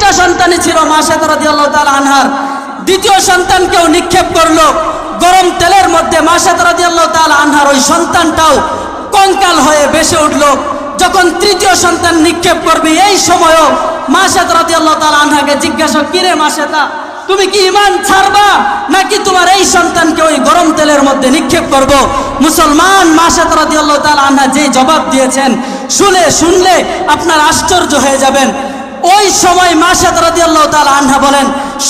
দুইটা সন্তানই ছিল মাশাআল্লাহ রাদিয়াল্লাহু তাআলা আনহার। দ্বিতীয় সন্তানকেও নিক্ষেপ করলো গরম তেলের মধ্যে। মাশাআল্লাহ রাদিয়াল্লাহু তাআলা আনহার ওই সন্তানটাও কঙ্কাল হয়ে ভেসে উঠলো। যখন তৃতীয় সন্তান নিক্ষেপ করবে এই সময়ও মাশাআল্লাহ রাদিয়াল্লাহু তাআলা আনহাকে জিজ্ঞাসা, কিরে মাশাআল্লাহ, তুমি কি ঈমান ছাড়বা নাকি তোমার এই সন্তানকে ওই গরম তেলের মধ্যে নিক্ষেপ করব? মুসলমান মাশাআল্লাহ রাদিয়াল্লাহু তাআলা আনহা যে জবাব দিয়েছেন শুনলে আপনার আশ্চর্য হয়ে যাবেন। ওই সময় মাশাআল্লাহ রাদিয়াল্লাহু তাআলা আনহা বলেন,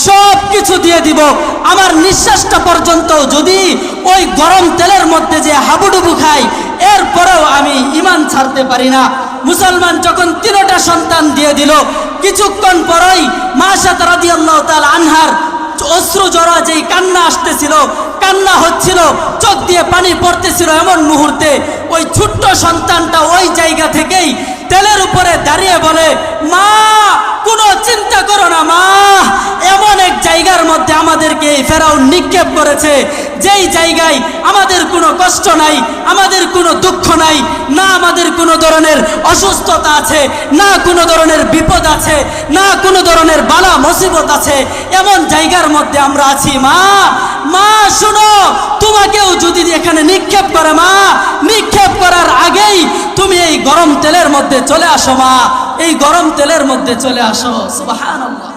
সব কিছু দিয়ে দিব, আমার নিঃশ্বাসটা পর্যন্ত যদি ওই গরম তেলের মধ্যে যে হাবুডুবু খাই, এরপরেও আমি ঈমান ছাড়তে পারি না। মুসলমান যখন তিনটা সন্তান দিয়ে দিল, কিছুক্ষণ পরই মাশাআল্লাহ রাদিয়াল্লাহু তাআলা আনহার অশ্রু জড়া যেই কান্না আসতেছিল, কান্না হচ্ছিল, চোখ দিয়ে পানি পড়তেছিল, এমন মুহূর্তে ওই ছোট্ট সন্তানটা ওই জায়গা থেকেই তেলের উপরে দাঁড়িয়ে বলে, মা কোনো চিন্তা করো না মা, এমন এক জায়গার মধ্যে আমাদেরকে এই ফেরাউন নিক্ষেপ করেছে যেই জায়গায় আমাদের কোনো কষ্ট নাই, আমাদের কোনো দুঃখ নাই, না আমাদের কোনো ধরনের অসুস্থতা আছে, না কোনো ধরনের বিপদ আছে, না কোনো ধরনের বালা মুসিবত আছে, এমন জায়গার মধ্যে আমরা আছি। মা শুনো, তোমাকেও যদি এখানে নিক্ষেপ করে, মা নিক্ষেপ করার আগেই তুমি এই গরম তেলের মধ্যে চলে আসো মা, এই গরম তেলের মধ্যে চলে আসো। সুবহানাল্লাহ।